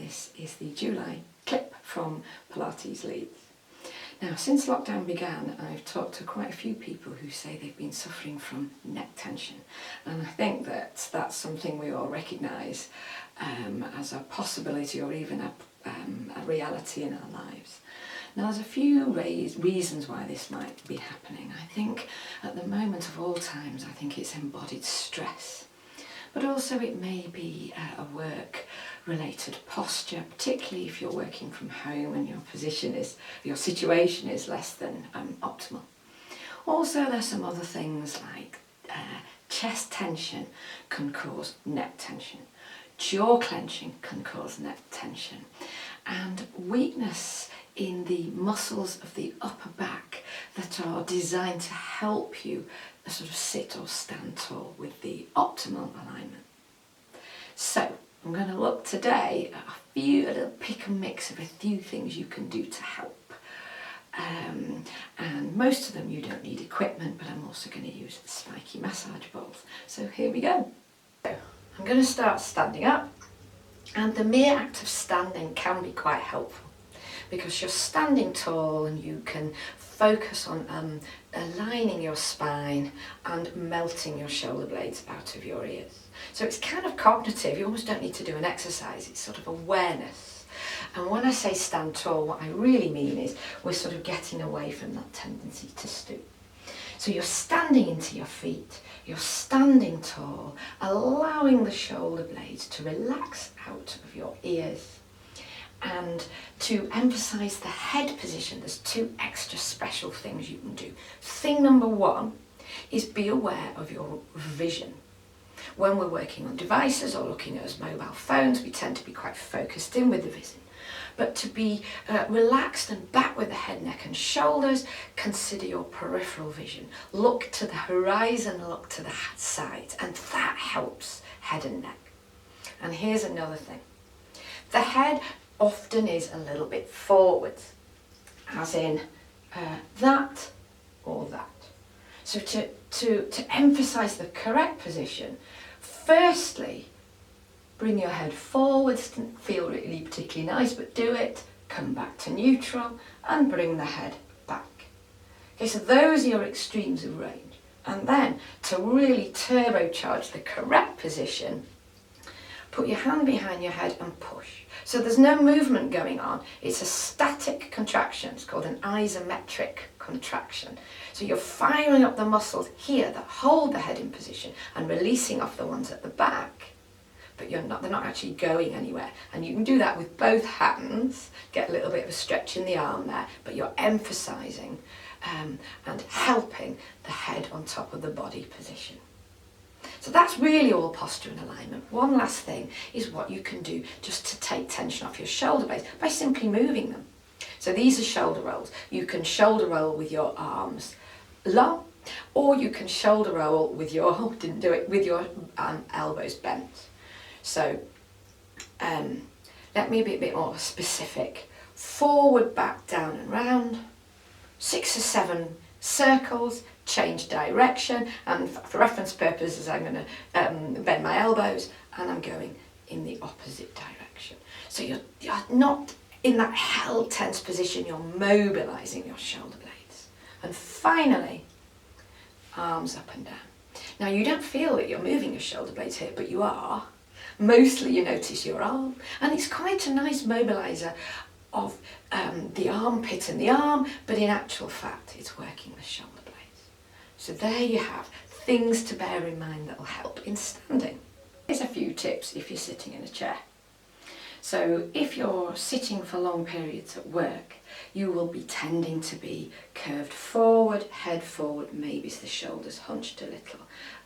this is the July clip from Pilates Leeds. Now, since lockdown began, I've talked to quite a few people who say they've been suffering from neck tension, and I think that that's something we all recognise as a possibility or even a reality in our lives. Now, there's a few reasons why this might be happening. I think at the moment of all times, I think it's embodied stress. But also it may be a work-related posture, particularly if you're working from home and your situation is less than optimal. Also, there's some other things like chest tension can cause neck tension, jaw clenching can cause neck tension, and weakness in the muscles of the upper back that are designed to help you sort of sit or stand tall with the optimal alignment. So I'm going to look today at a little pick and mix of a few things you can do to help. And most of them you don't need equipment, but I'm also going to use the spiky massage balls. So here we go. So I'm going to start standing up, and the mere act of standing can be quite helpful because you're standing tall and you can focus on aligning your spine and melting your shoulder blades out of your ears. So it's kind of cognitive, you almost don't need to do an exercise, it's sort of awareness. And when I say stand tall, what I really mean is we're sort of getting away from that tendency to stoop. So you're standing into your feet, you're standing tall, allowing the shoulder blades to relax out of your ears. And to emphasise the head position, there's two extra special things you can do. Thing number one is be aware of your vision. When we're working on devices or looking at our mobile phones, we tend to be quite focused in with the vision. But to be relaxed and back with the head, neck and shoulders, consider your peripheral vision. Look to the horizon, look to the side, and that helps head and neck. And here's another thing. The head often is a little bit forwards, as in that or that. So to emphasise the correct position, firstly, bring your head forwards, doesn't feel really particularly nice, but do it, come back to neutral and bring the head back. Okay, so those are your extremes of range. And then to really turbocharge the correct position, put your hand behind your head and push. So there's no movement going on, it's a static contraction, it's called an isometric contraction. So you're firing up the muscles here that hold the head in position and releasing off the ones at the back, but they're not actually going anywhere. And you can do that with both hands, get a little bit of a stretch in the arm there, but you're emphasising and helping the head on top of the body position. So that's really all posture and alignment. One last thing is what you can do just to take tension off your shoulder blades by simply moving them. So these are shoulder rolls. You can shoulder roll with your arms long, or you can shoulder roll with your, with your elbows bent. So let me be a bit more specific. Forward, back, down and round. 6 or 7 circles, change direction, and for reference purposes I'm going to bend my elbows and I'm going in the opposite direction. So you're not in that held tense position, you're mobilising your shoulder blades. And finally, arms up and down. Now you don't feel that you're moving your shoulder blades here, but you are. Mostly you notice your arm, and it's quite a nice mobiliser of the armpit and the arm, but in actual fact it's working the shoulder blades. So there you have things to bear in mind that will help in standing. Here's a few tips if you're sitting in a chair. So if you're sitting for long periods at work, you will be tending to be curved forward, head forward, maybe the shoulders hunched a little,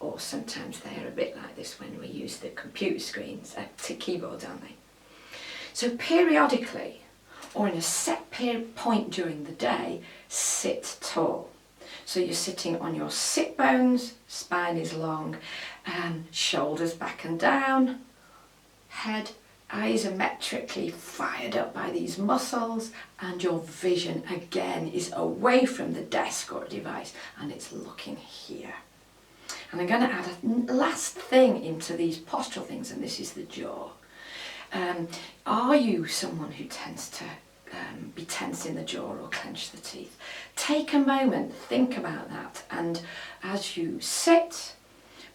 or sometimes they're a bit like this when we use the computer screens, keyboards, aren't they? So periodically, or in a set point during the day, sit tall. So you're sitting on your sit bones, spine is long, shoulders back and down, head isometrically fired up by these muscles, and your vision again is away from the desk or a device and it's looking here. And I'm going to add a last thing into these postural things, and this is the jaw. Are you someone who tends to be tense in the jaw or clench the teeth? Take a moment, think about that, and as you sit,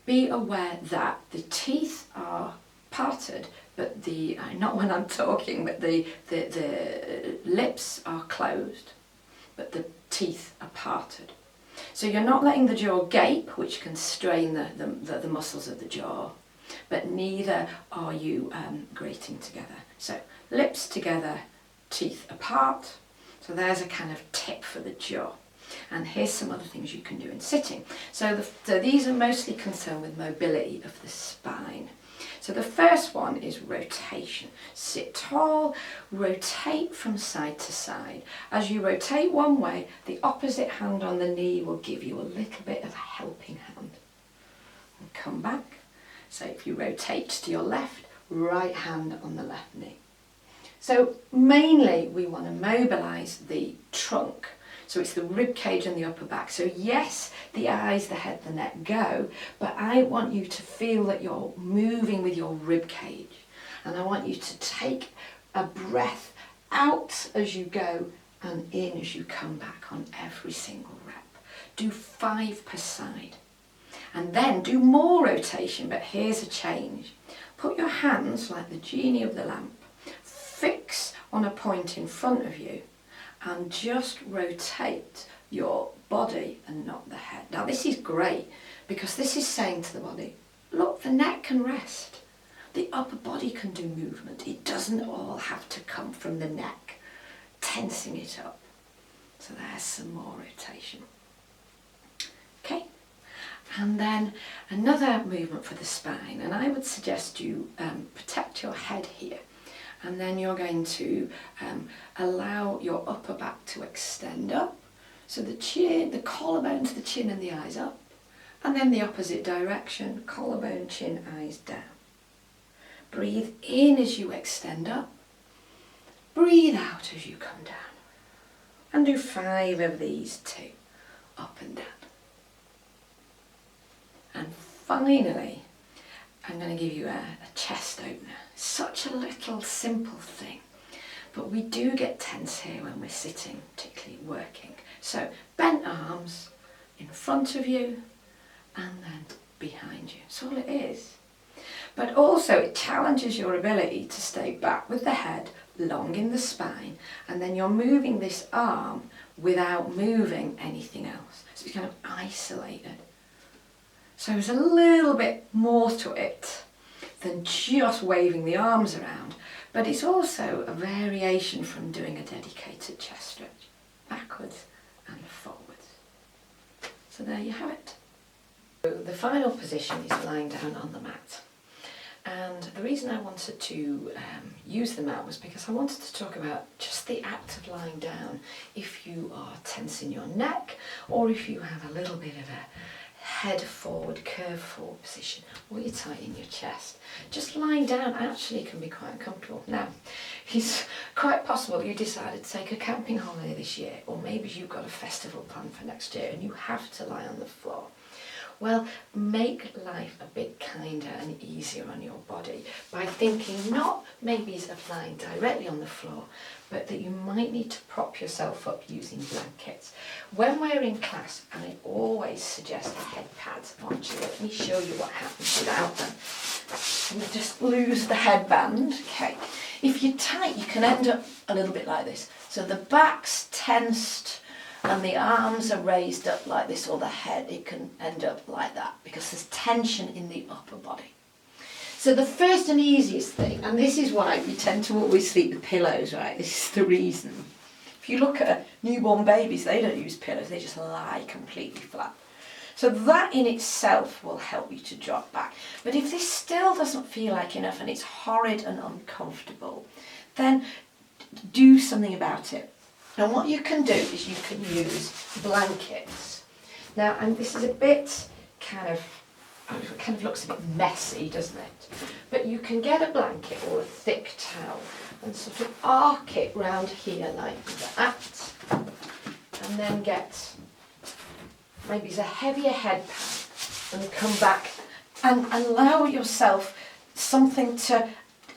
be aware that the teeth are parted, but not when I'm talking, but the lips are closed, but the teeth are parted. So you're not letting the jaw gape, which can strain the muscles of the jaw, but neither are you grating together. So lips together, teeth apart. So there's a kind of tip for the jaw. And here's some other things you can do in sitting. So these are mostly concerned with mobility of the spine. So the first one is rotation. Sit tall, rotate from side to side. As you rotate one way, the opposite hand on the knee will give you a little bit of a helping hand. And come back. So if you rotate to your left, right hand on the left knee. So mainly we want to mobilise the trunk. So it's the rib cage and the upper back. So yes, the eyes, the head, the neck go, but I want you to feel that you're moving with your rib cage. And I want you to take a breath out as you go and in as you come back on every single rep. Do 5 per side. And then do more rotation, but here's a change. Put your hands like the genie of the lamp, fix on a point in front of you, and just rotate your body and not the head. Now this is great because this is saying to the body, look, the neck can rest. The upper body can do movement. It doesn't all have to come from the neck, tensing it up. So there's some more rotation. Okay, and then another movement for the spine, and I would suggest you protect your head here. And then you're going to allow your upper back to extend up. So the chin, the collarbone to the chin and the eyes up. And then the opposite direction, collarbone, chin, eyes down. Breathe in as you extend up. Breathe out as you come down. And do 5 of these too, up and down. And finally, I'm going to give you a chest opener. Such a little simple thing, but we do get tense here when we're sitting, particularly working. So bent arms in front of you and then behind you. That's all it is. But also it challenges your ability to stay back with the head, long in the spine, and then you're moving this arm without moving anything else. So it's kind of isolated. So there's a little bit more to it than just waving the arms around, but it's also a variation from doing a dedicated chest stretch, backwards and forwards. So there you have it. So the final position is lying down on the mat. And the reason I wanted to use the mat was because I wanted to talk about just the act of lying down if you are tense in your neck, or if you have a little bit of a head forward, curve forward position, or you're tight in your chest. Just lying down actually can be quite uncomfortable. Now, it's quite possible you decided to take a camping holiday this year, or maybe you've got a festival planned for next year and you have to lie on the floor. Well, make life a bit kinder and easier on your body by thinking not maybe of lying directly on the floor, but that you might need to prop yourself up using blankets. When we're in class, I always suggest head pads. Actually, let me show you what happens without them. You just lose the headband. Okay. If you're tight, you can end up a little bit like this. So the back's tensed and the arms are raised up like this, or the head, it can end up like that because there's tension in the upper body. So the first and easiest thing, and this is why we tend to always sleep with pillows, right? This is the reason. If you look at newborn babies, they don't use pillows, they just lie completely flat. So that in itself will help you to drop back. But if this still doesn't feel like enough and it's horrid and uncomfortable, then do something about it. And what you can do is you can use blankets. Now, and this is a bit kind of looks a bit messy, doesn't it? But you can get a blanket or a thick towel and sort of arc it round here like that, and then get maybe a heavier head pad and come back and allow yourself something to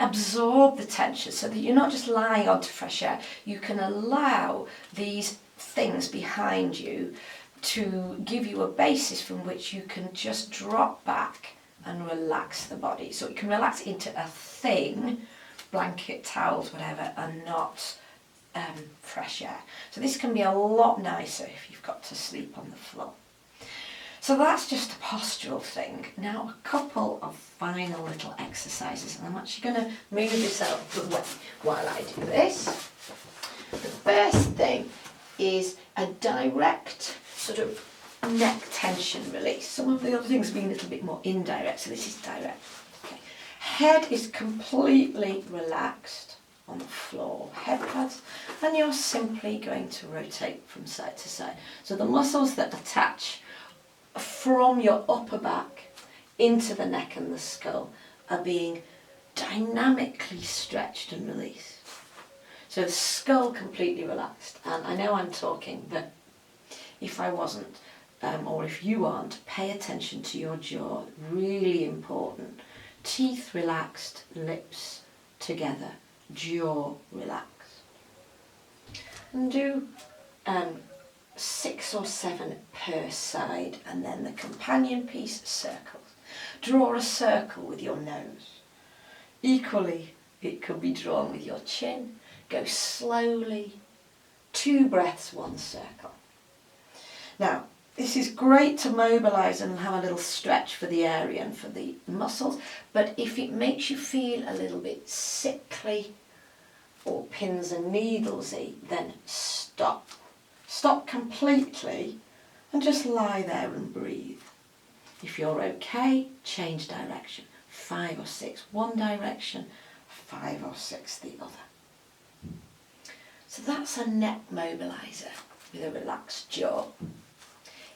absorb the tension so that you're not just lying onto fresh air. You can allow these things behind you to give you a basis from which you can just drop back and relax the body. So it can relax into a thing, blanket, towels, whatever, and not fresh air. So this can be a lot nicer if you've got to sleep on the floor. So that's just a postural thing. Now a couple of final little exercises, and I'm actually going to move this out of the way while I do this. The first thing is a direct sort of neck tension release. Some of the other things have been a little bit more indirect, so this is direct. Okay. Head is completely relaxed on the floor, head pads, and you're simply going to rotate from side to side. So the muscles that attach from your upper back into the neck and the skull are being dynamically stretched and released. So the skull completely relaxed. And I know I'm talking, but if I wasn't, or if you aren't, pay attention to your jaw, really important. Teeth relaxed, lips together, jaw relaxed. And do 6 or 7 per side, and then the companion piece, circles. Draw a circle with your nose. Equally, it could be drawn with your chin. Go slowly, 2 breaths, 1 circle. Now, this is great to mobilise and have a little stretch for the area and for the muscles, but if it makes you feel a little bit sickly or pins and needlesy, then stop. Stop completely and just lie there and breathe. If you're okay, change direction. 5 or 6 one direction, 5 or 6 the other. So that's a neck mobiliser with a relaxed jaw.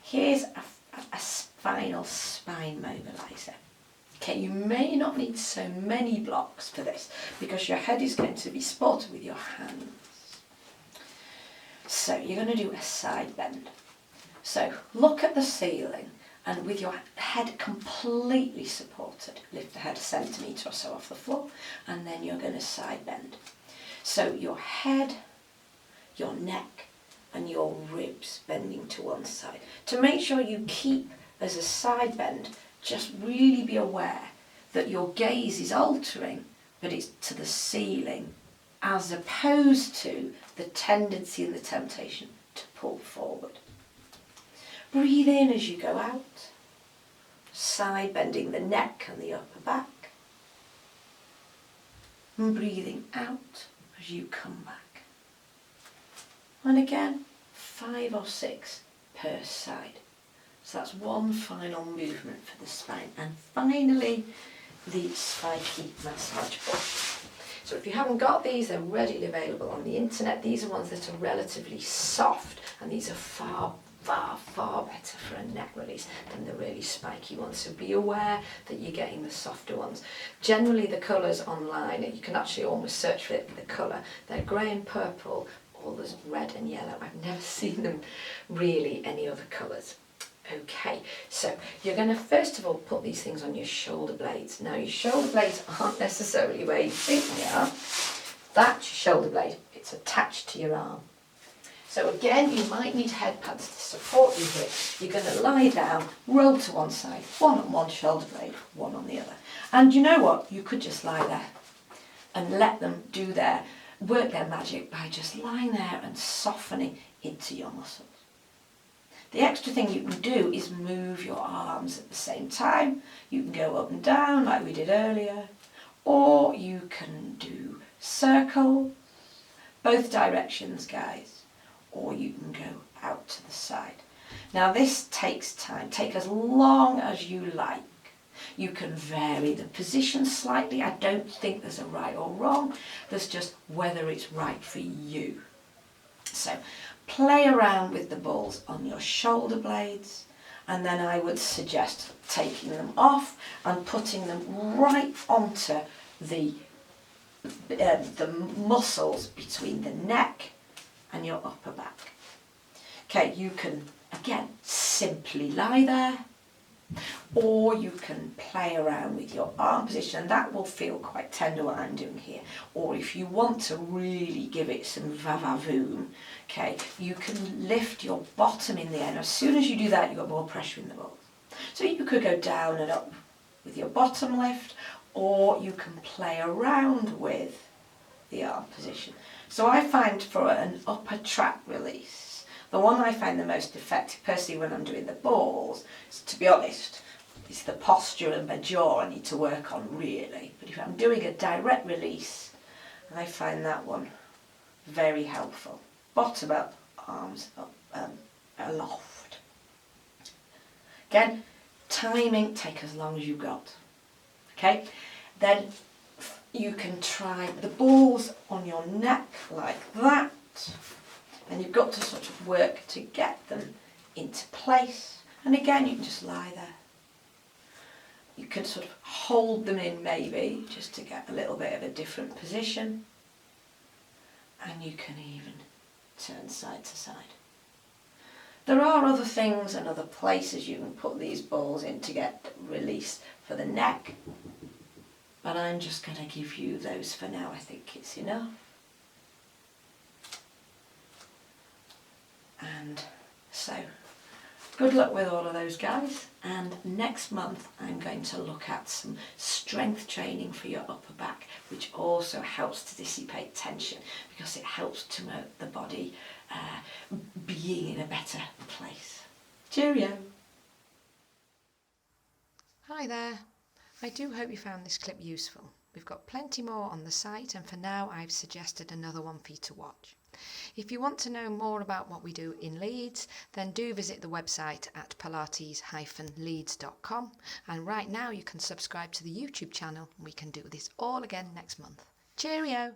Here's a final spine mobiliser. Okay, you may not need so many blocks for this because your head is going to be supported with your hands. So you're going to do a side bend. So look at the ceiling and with your head completely supported, lift the head a centimetre or so off the floor, and then you're going to side bend. So your head, your neck and your ribs bending to one side. To make sure you keep as a side bend, just really be aware that your gaze is altering, but it's to the ceiling, as opposed to the tendency and the temptation to pull forward. Breathe in as you go out, side bending the neck and the upper back, and breathing out as you come back. And again, 5 or 6 per side. So that's one final movement for the spine. And finally, the spiky massage ball. So if you haven't got these, they're readily available on the internet. These are ones that are relatively soft, and these are far better for a neck release than the really spiky ones. So be aware that you're getting the softer ones. Generally the colours online, you can actually almost search for it, the colour. They're grey and purple, or there's red and yellow. I've never seen them really any other colours. Okay, so you're going to first of all put these things on your shoulder blades. Now your shoulder blades aren't necessarily where you think they are. That's your shoulder blade. It's attached to your arm. So again, you might need head pads to support you here. You're going to lie down, roll to one side, one on one shoulder blade, one on the other. And you know what? You could just lie there and let them work their magic by just lying there and softening into your muscles. The extra thing you can do is move your arms at the same time. You can go up and down like we did earlier, or you can do circles, both directions, guys, or you can go out to the side. Now this takes time. Take as long as you like. You can vary the position slightly. I don't think there's a right or wrong. There's just whether it's right for you. So play around with the balls on your shoulder blades, and then I would suggest taking them off and putting them right onto the muscles between the neck and your upper back. Okay, you can again simply lie there, Or you can play around with your arm position, and that will feel quite tender what I'm doing here. Or if you want to really give it some va-va-voom, okay, you can lift your bottom in the air. And as soon as you do that, you've got more pressure in the balls. So you could go down and up with your bottom lift, or you can play around with the arm position. So I find for an upper trap release, the one I find the most effective personally when I'm doing the balls, is, to be honest, it's the posture and my jaw I need to work on really. But if I'm doing a direct release, I find that one very helpful. Bottom up, arms up, aloft. Again, timing, take as long as you've got. Okay, then you can try the balls on your neck like that, and you've got to sort of work to get them into place. And again, you can just lie there. You can sort of hold them in maybe just to get a little bit of a different position, and you can even turn side to side. There are other things and other places you can put these balls in to get release for the neck, but I'm just going to give you those for now. I think it's enough. And so, good luck with all of those, guys. And next month I'm going to look at some strength training for your upper back, which also helps to dissipate tension because it helps to make the body being in a better place. Cheerio. Hi there. I do hope you found this clip useful. We've got plenty more on the site, and for now I've suggested another one for you to watch. If you want to know more about what we do in Leeds, then do visit the website at pilates-leeds.com, and right now you can subscribe to the YouTube channel and we can do this all again next month. Cheerio!